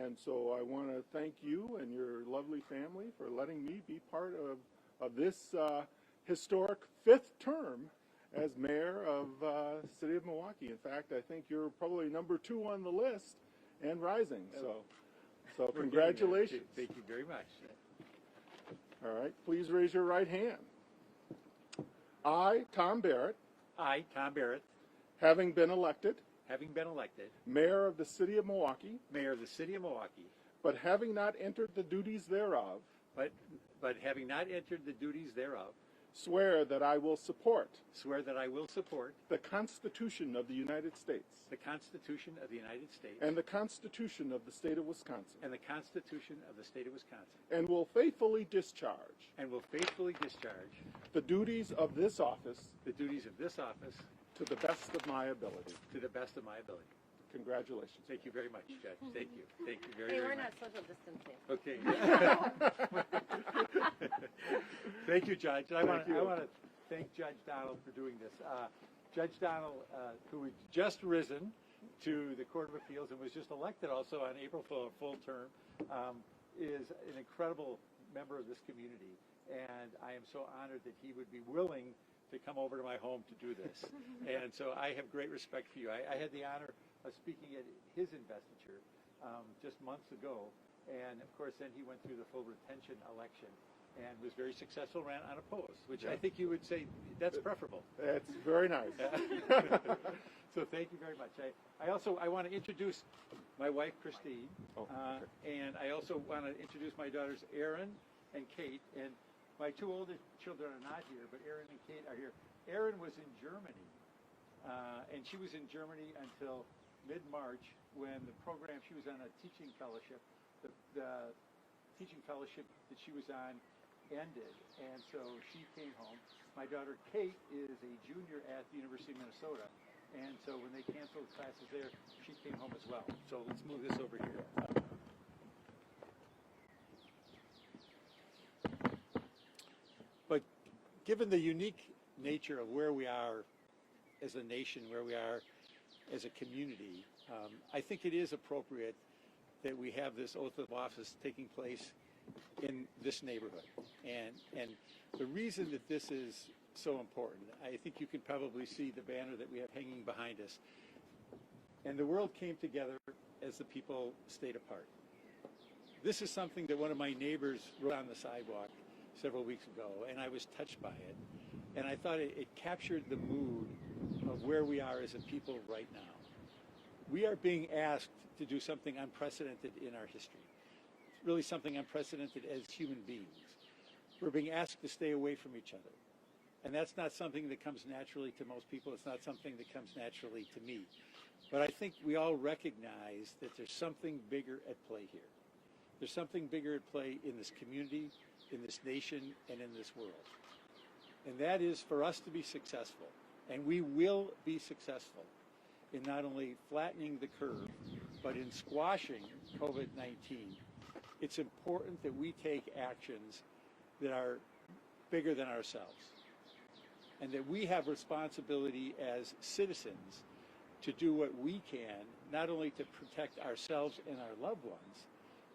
And so I want to thank you and your lovely family for letting me be part of this historic 5th term as mayor of the city of Milwaukee. In fact, I think you're probably number 2 on the list and rising. So congratulations. Thank you very much. All right, please raise your right hand. I, Tom Barrett, I, Tom Barrett, having been elected mayor of the city of Milwaukee, but having not entered the duties thereof, swear that I will support the Constitution of the United States and the Constitution of the state of Wisconsin, and will faithfully discharge the duties of this office to the best of my ability. Congratulations. Thank you very much, Judge. Thank you. Thank you very, Hey, very we're much. not social distancing. Okay. Thank you, Judge. I want to thank Judge Donald for doing this. Judge Donald, who had just risen to the Court of Appeals and was just elected also on April for a full term, is an incredible member of this community. And I am so honored that he would be willing to come over to my home to do this. And so I have great respect for you. I had the honor of speaking at his investiture just months ago. And of course, then he went through the full retention election and was very successful, ran unopposed, which I think you would say that's preferable. That's very nice. So thank you very much. I want to introduce my wife, Christine, and I also want to introduce my daughters, Erin and Kate. And my 2 oldest children are not here, but Erin and Kate are here. Erin was in Germany, and she was in Germany until mid-March when the program, she was on a teaching fellowship. The teaching fellowship that she was on ended, and so she came home. My daughter Kate is a junior at the University of Minnesota, and so when they canceled classes there, she came home as well. So let's move this over here. But given the unique nature of where we are as a nation, where we are as a community, I think it is appropriate that we have this oath of office taking place in this neighborhood. And the reason that this is so important, I think you can probably see the banner that we have hanging behind us. And the world came together as the people stayed apart. This is something that one of my neighbors wrote on the sidewalk several weeks ago, and I was touched by it. And I thought it captured the mood of where we are as a people right now. We are being asked to do something unprecedented in our history. It's really something unprecedented as human beings. We're being asked to stay away from each other. And that's not something that comes naturally to most people. It's not something that comes naturally to me. But I think we all recognize that there's something bigger at play here. There's something bigger at play in this community, in this nation, and in this world. And that is for us to be successful. And we will be successful in not only flattening the curve, but in squashing COVID-19. It's important that we take actions that are bigger than ourselves, and that we have responsibility as citizens to do what we can, not only to protect ourselves and our loved ones,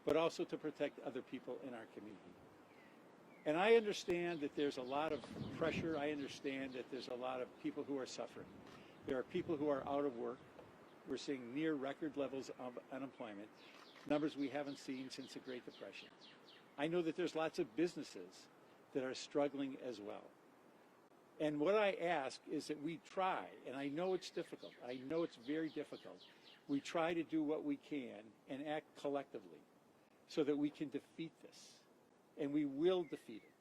but also to protect other people in our community. And I understand that there's a lot of pressure. I understand that there's a lot of people who are suffering. There are people who are out of work. We're seeing near record levels of unemployment, numbers we haven't seen since the Great Depression. I know that there's lots of businesses that are struggling as well. And what I ask is that we try, and I know it's difficult, I know it's very difficult, we try to do what we can and act collectively so that we can defeat this. And we will defeat it.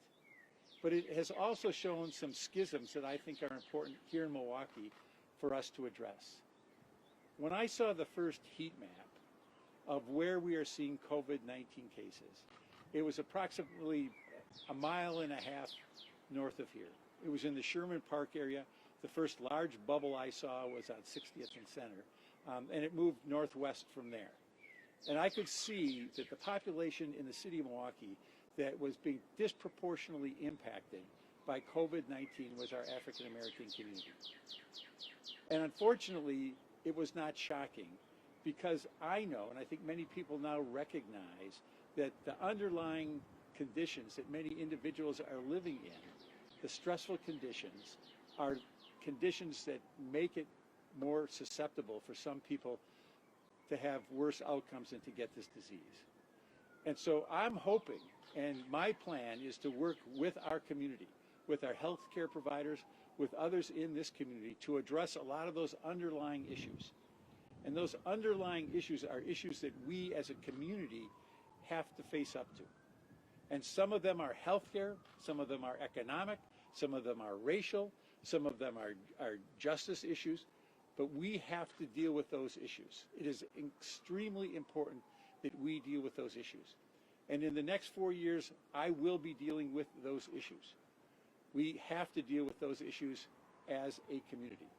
But it has also shown some schisms that I think are important here in Milwaukee for us to address. When I saw the first heat map of where we are seeing COVID-19 cases, it was approximately 1.5 miles north of here. It was in the Sherman Park area. The first large bubble I saw was on 60th and Center, and it moved northwest from there. And I could see that the population in the city of Milwaukee that was being disproportionately impacted by COVID-19 was our African American community. And unfortunately, it was not shocking because I know, and I think many people now recognize, that the underlying conditions that many individuals are living in, the stressful conditions, are conditions that make it more susceptible for some people to have worse outcomes and to get this disease. And so I'm hoping, and my plan is to work with our community, with our healthcare providers, with others in this community to address a lot of those underlying issues. And those underlying issues are issues that we as a community have to face up to. And some of them are healthcare, some of them are economic, some of them are racial, some of them are justice issues, but we have to deal with those issues. It is extremely important that we deal with those issues. And in the next 4 years, I will be dealing with those issues. We have to deal with those issues as a community.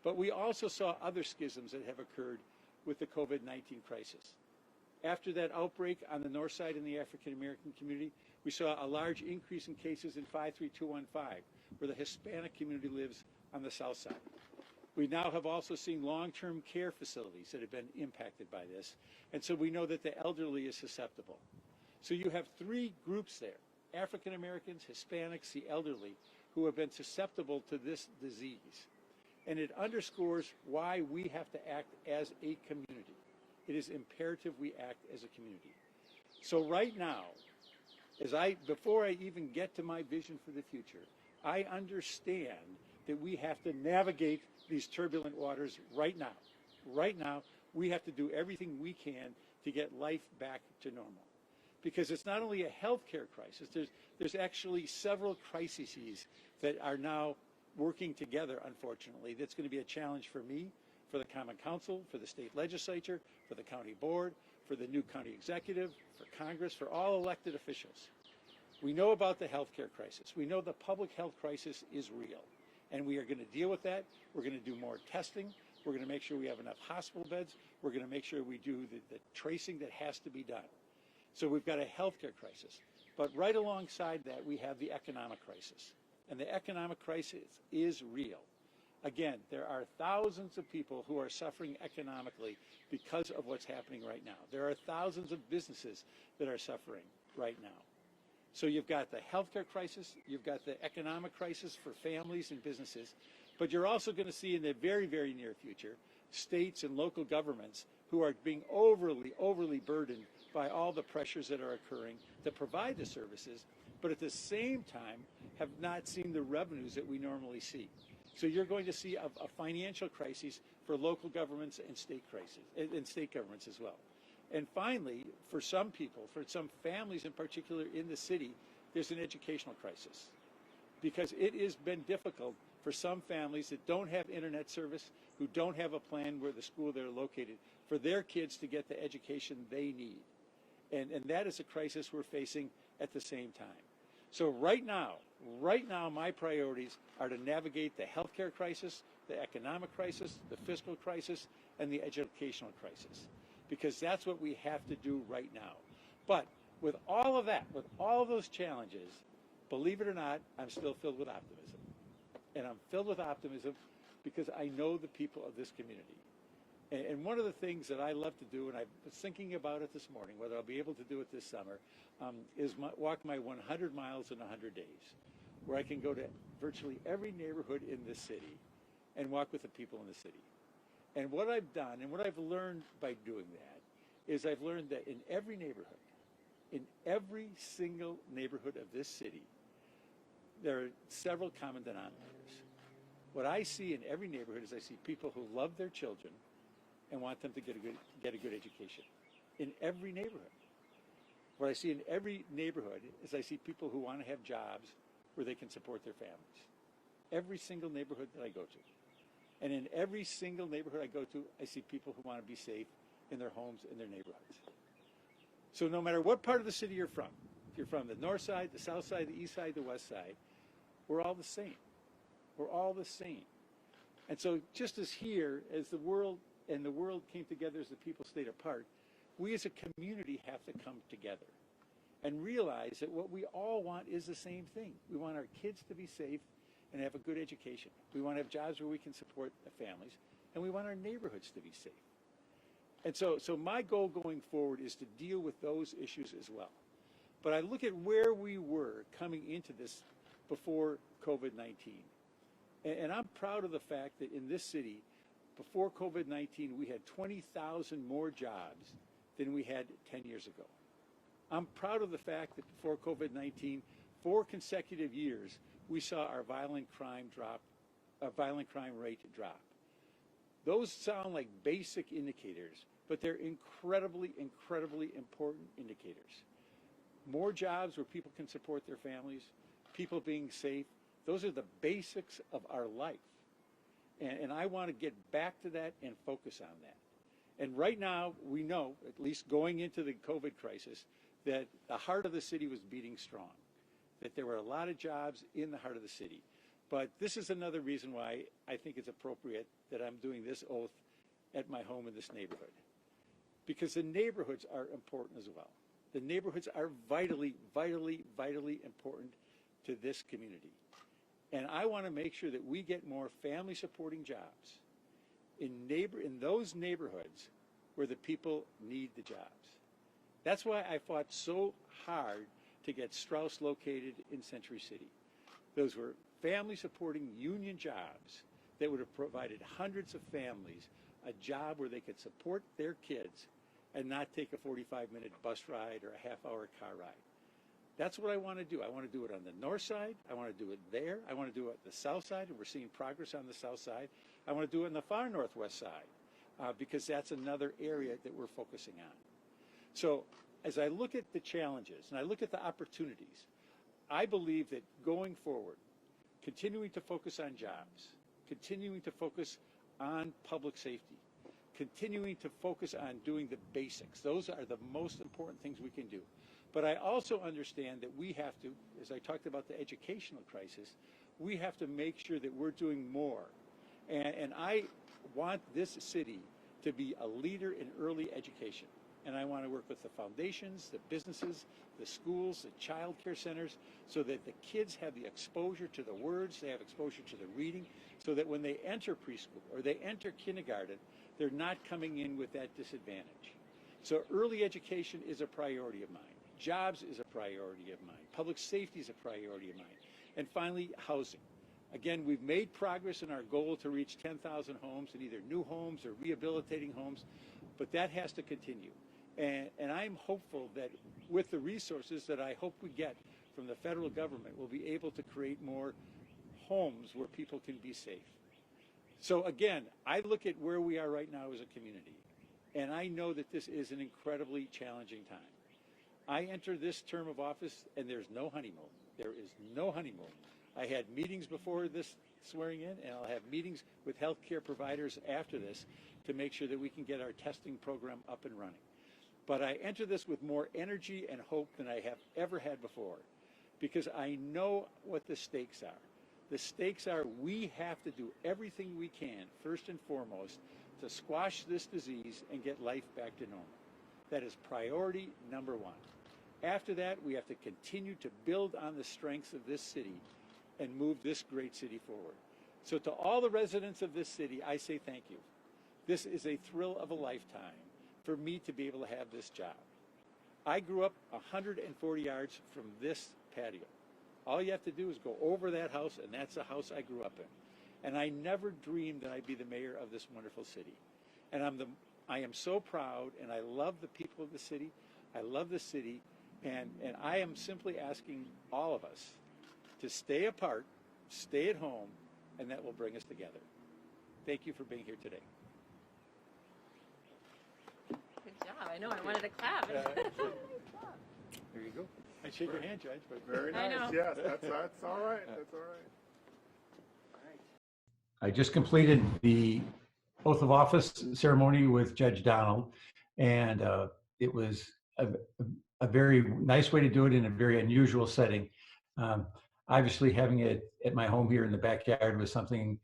But we also saw other schisms that have occurred with the COVID-19 crisis. After that outbreak on the north side in the African American community, we saw a large increase in cases in 53215, where the Hispanic community lives on the south side. We now have also seen long-term care facilities that have been impacted by this, and so we know that the elderly is susceptible. So you have three groups there: African Americans, Hispanics, the elderly, who have been susceptible to this disease. And it underscores why we have to act as a community. It is imperative we act as a community. So right now, before I even get to my vision for the future, I understand that we have to navigate these turbulent waters right now. Right now, we have to do everything we can to get life back to normal. Because it's not only a healthcare crisis, there's actually several crises that are now working together, unfortunately. That's going to be a challenge for me, for the Common Council, for the state legislature, for the county board, for the new county executive, for Congress, for all elected officials. We know about the healthcare crisis. We know the public health crisis is real, and we are going to deal with that. We're going to do more testing. We're going to make sure we have enough hospital beds. We're going to make sure we do the tracing that has to be done. So we've got a healthcare crisis. But right alongside that, we have the economic crisis. And the economic crisis is real. Again, there are thousands of people who are suffering economically because of what's happening right now. There are thousands of businesses that are suffering right now. So you've got the healthcare crisis, you've got the economic crisis for families and businesses, but you're also going to see in the very, very near future states and local governments who are being overly burdened by all the pressures that are occurring to provide the services, but at the same time have not seen the revenues that we normally see. So you're going to see a financial crisis for local governments and state governments as well. And finally, for some people, for some families in particular in the city, there's an educational crisis. Because it has been difficult for some families that don't have internet service, who don't have a plan where the school they're located, for their kids to get the education they need. And that is a crisis we're facing at the same time. So right now, my priorities are to navigate the healthcare crisis, the economic crisis, the fiscal crisis, and the educational crisis. Because that's what we have to do right now. But with all of that, with all of those challenges, believe it or not, I'm still filled with optimism. And I'm filled with optimism because I know the people of this community. And one of the things that I love to do, and I was thinking about it this morning, whether I'll be able to do it this summer, is walk my 100 miles in 100 days, where I can go to virtually every neighborhood in this city and walk with the people in the city. And what I've done, and what I've learned by doing that, is I've learned that in every neighborhood, in every single neighborhood of this city, there are several common denominators. What I see in every neighborhood is I see people who love their children and want them to get a good education. In every neighborhood. What I see in every neighborhood is I see people who want to have jobs where they can support their families. Every single neighborhood that I go to. And in every single neighborhood I go to, I see people who want to be safe in their homes, in their neighborhoods. So no matter what part of the city you're from, if you're from the north side, the south side, the east side, the west side, we're all the same. We're all the same. And so just as here, as the world came together as the people stayed apart, we as a community have to come together and realize that what we all want is the same thing. We want our kids to be safe and have a good education. We want to have jobs where we can support the families, and we want our neighborhoods to be safe. And so my goal going forward is to deal with those issues as well. But I look at where we were coming into this before COVID-19. And I'm proud of the fact that in this city, before COVID-19, we had 20,000 more jobs than we had 10 years ago. I'm proud of the fact that before COVID-19, 4 consecutive years, we saw our violent crime rate drop. Those sound like basic indicators, but they're incredibly, incredibly important indicators. More jobs where people can support their families, people being safe, those are the basics of our life. And I want to get back to that and focus on that. And right now, we know, at least going into the COVID crisis, that the heart of the city was beating strong, that there were a lot of jobs in the heart of the city. But this is another reason why I think it's appropriate that I'm doing this oath at my home in this neighborhood. Because the neighborhoods are important as well. The neighborhoods are vitally, vitally, vitally important to this community. And I want to make sure that we get more family supporting jobs in those neighborhoods where the people need the jobs. That's why I fought so hard to get Strauss located in Century City. Those were family supporting union jobs that would have provided hundreds of families a job where they could support their kids and not take a 45-minute bus ride or a half-hour car ride. That's what I want to do. I want to do it on the north side. I want to do it there. I want to do it on the south side, and we're seeing progress on the south side. I want to do it on the far northwest side because that's another area that we're focusing on. So as I look at the challenges and I look at the opportunities, I believe that going forward, continuing to focus on jobs, continuing to focus on public safety, continuing to focus on doing the basics, those are the most important things we can do. But I also understand that we have to, as I talked about the educational crisis, we have to make sure that we're doing more. And I want this city to be a leader in early education. And I want to work with the foundations, the businesses, the schools, the child care centers, so that the kids have the exposure to the words, they have exposure to the reading, so that when they enter preschool or they enter kindergarten, they're not coming in with that disadvantage. So early education is a priority of mine. Jobs is a priority of mine. Public safety is a priority of mine. And finally, housing. Again, we've made progress in our goal to reach 10,000 homes in either new homes or rehabilitating homes, but that has to continue. And I'm hopeful that with the resources that I hope we get from the federal government, we'll be able to create more homes where people can be safe. So again, I look at where we are right now as a community, and I know that this is an incredibly challenging time. I enter this term of office, and there's no honeymoon. There is no honeymoon. I had meetings before this swearing in, and I'll have meetings with healthcare providers after this to make sure that we can get our testing program up and running. But I enter this with more energy and hope than I have ever had before, because I know what the stakes are. The stakes are we have to do everything we can, first and foremost, to squash this disease and get life back to normal. That is priority number one. After that, we have to continue to build on the strengths of this city and move this great city forward. So to all the residents of this city, I say thank you. This is a thrill of a lifetime for me to be able to have this job. I grew up 140 yards from this patio. All you have to do is go over that house, and that's the house I grew up in. And I never dreamed that I'd be the mayor of this wonderful city. And I am so proud, and I love the people of the city. I love the city, and I am simply asking all of us to stay apart, stay at home, and that will bring us together. Thank you for being here today. Good job. I know, I wanted to clap. There you go. I'd shake your hand, Judge. But Very I nice. know. Yes, that's all right. That's all right. I just completed the oath of office ceremony with Judge Donald, and it was a very nice way to do it in a very unusual setting. Obviously, having it at my home here in the backyard was something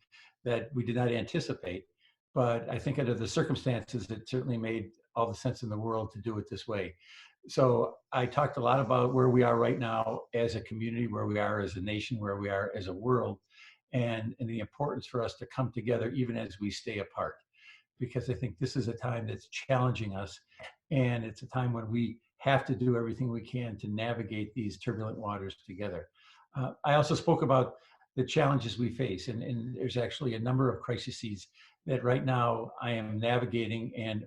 that we did not anticipate, but I think under the circumstances, it certainly made all the sense in the world to do it this way. So I talked a lot about where we are right now as a community, where we are as a nation, where we are as a world, and the importance for us to come together even as we stay apart. because I think this is a time that's challenging us, and it's a time when we have to do everything we can to navigate these turbulent waters together. I also spoke about the challenges we face, and there's actually a number of crises that right now I am navigating and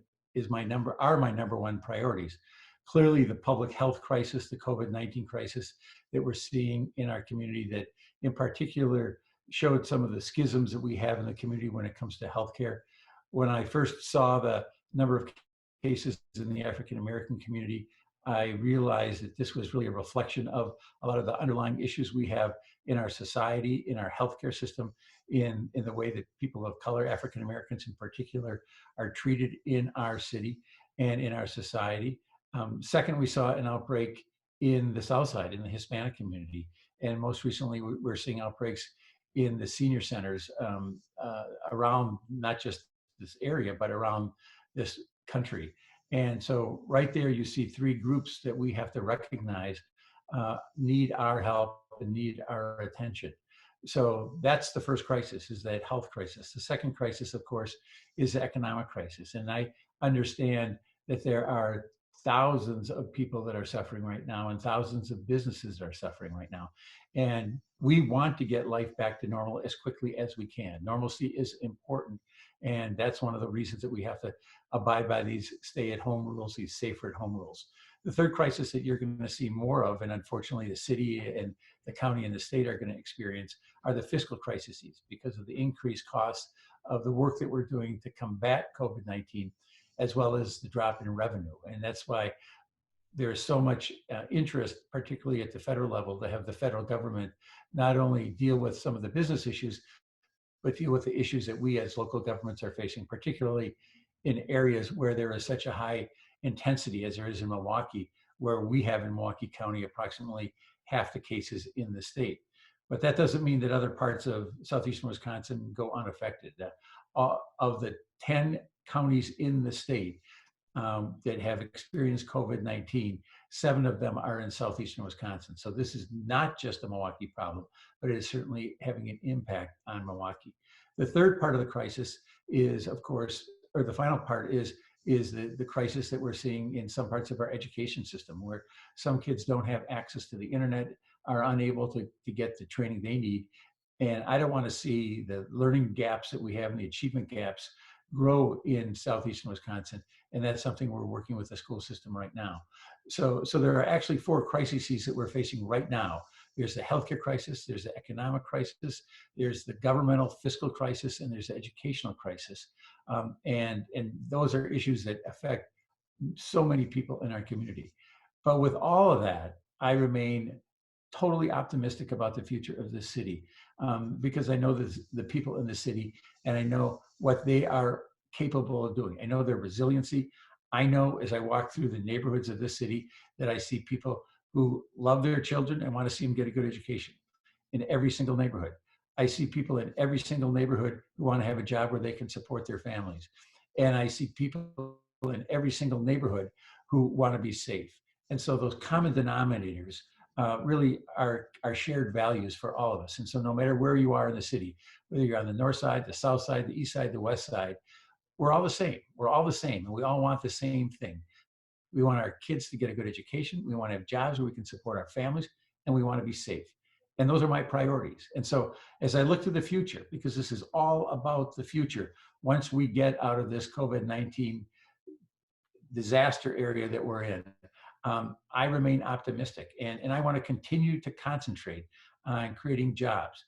are my number one priorities. Clearly, the public health crisis, the COVID-19 crisis that we're seeing in our community, that in particular showed some of the schisms that we have in the community when it comes to healthcare. When I first saw the number of cases in the African American community, I realized that this was really a reflection of a lot of the underlying issues we have in our society, in our healthcare system, in the way that people of color, African Americans in particular, are treated in our city and in our society. Second, we saw an outbreak in the South Side, in the Hispanic community. And most recently, we're seeing outbreaks in the senior centers around not just this area, but around this country. And so right there, you see three groups that we have to recognize need our help and need our attention. So that's the first crisis, is that health crisis. The second crisis, of course, is the economic crisis. And I understand that there are thousands of people that are suffering right now, and thousands of businesses that are suffering right now. And we want to get life back to normal as quickly as we can. Normalcy is important. And that's one of the reasons that we have to abide by these stay-at-home rules, these safer-at-home rules. The third crisis that you're going to see more of, and unfortunately the city and the county and the state are going to experience, are the fiscal crises, because of the increased costs of the work that we're doing to combat COVID-19, as well as the drop in revenue. And that's why there's so much interest, particularly at the federal level, to have the federal government not only deal with some of the business issues, but deal with the issues that we as local governments are facing, particularly in areas where there is such a high intensity as there is in Milwaukee, where we have in Milwaukee County approximately half the cases in the state. But that doesn't mean that other parts of southeastern Wisconsin go unaffected. Of the 10 counties in the state that have experienced COVID-19, 7 of them are in southeastern Wisconsin. So this is not just a Milwaukee problem, but it is certainly having an impact on Milwaukee. The third part of the crisis is, of course, or the final part is the crisis that we're seeing in some parts of our education system, where some kids don't have access to the internet, are unable to get the training they need. And I don't want to see the learning gaps that we have and the achievement gaps grow in southeastern Wisconsin. And that's something we're working with the school system right now. So there are actually 4 crises that we're facing right now. There's the healthcare crisis, there's the economic crisis, there's the governmental fiscal crisis, and there's the educational crisis. And those are issues that affect so many people in our community. But with all of that, I remain totally optimistic about the future of this city, because I know the people in the city, and I know what they are capable of doing. I know their resiliency. I know as I walk through the neighborhoods of this city that I see people who love their children and want to see them get a good education in every single neighborhood. I see people in every single neighborhood who want to have a job where they can support their families. And I see people in every single neighborhood who want to be safe. And so those common denominators really are shared values for all of us. And so no matter where you are in the city, whether you're on the north side, the south side, the east side, the west side, we're all the same. We're all the same, and we all want the same thing. We want our kids to get a good education. We want to have jobs where we can support our families, and we want to be safe. And those are my priorities. And so as I look to the future, because this is all about the future, once we get out of this COVID-19 disaster area that we're in, I remain optimistic, and I want to continue to concentrate on creating jobs.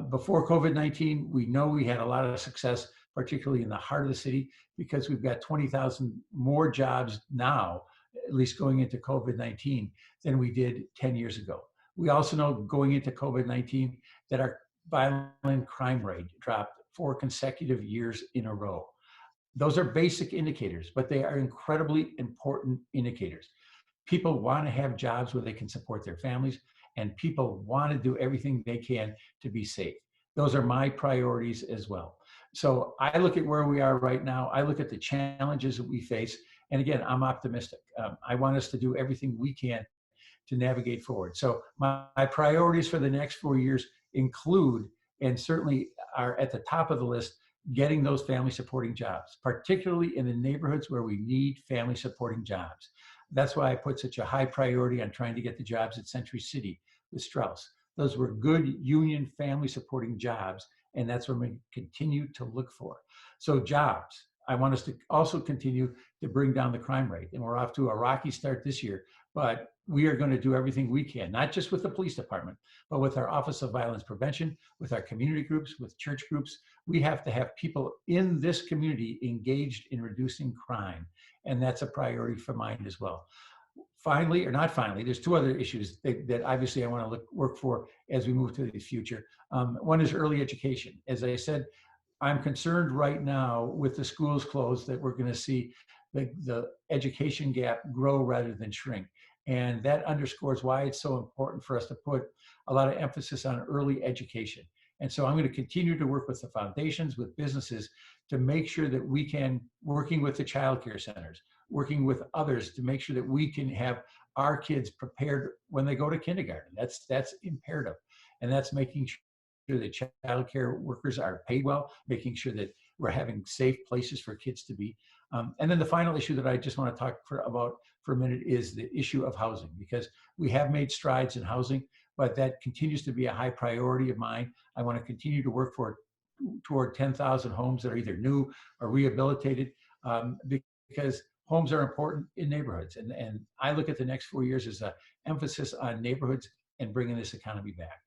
Before COVID-19, we know we had a lot of success, particularly in the heart of the city, because we've got 20,000 more jobs now, at least going into COVID-19, than we did 10 years ago. We also know going into COVID-19 that our violent crime rate dropped 4 consecutive years in a row. Those are basic indicators, but they are incredibly important indicators. People want to have jobs where they can support their families, and people want to do everything they can to be safe. Those are my priorities as well. So I look at where we are right now. I look at the challenges that we face. And again, I'm optimistic. I want us to do everything we can to navigate forward. So my priorities for the next 4 years include, and certainly are at the top of the list, getting those family supporting jobs, particularly in the neighborhoods where we need family supporting jobs. That's why I put such a high priority on trying to get the jobs at Century City with Strauss. Those were good union family supporting jobs, and that's what we continue to look for. So jobs, I want us to also continue to bring down the crime rate. And we're off to a rocky start this year, but we are going to do everything we can, not just with the police department, but with our Office of Violence Prevention, with our community groups, with church groups. We have to have people in this community engaged in reducing crime. And that's a priority for mine as well. Finally, or not finally, there's two other issues that obviously I want to work for as we move to the future. One is early education. As I said, I'm concerned right now with the schools closed that we're going to see the education gap grow rather than shrink. And that underscores why it's so important for us to put a lot of emphasis on early education. And so I'm going to continue to work with the foundations, with businesses, to make sure that we can, working with the child care centers, working with others to make sure that we can have our kids prepared when they go to kindergarten. That's imperative. And that's making sure that child care workers are paid well, making sure that we're having safe places for kids to be. And then the final issue that I just want to talk about for a minute is the issue of housing, because we have made strides in housing, but that continues to be a high priority of mine. I want to continue to work toward 10,000 homes that are either new or rehabilitated, because homes are important in neighborhoods. And I look at the next 4 years as an emphasis on neighborhoods and bringing this economy back.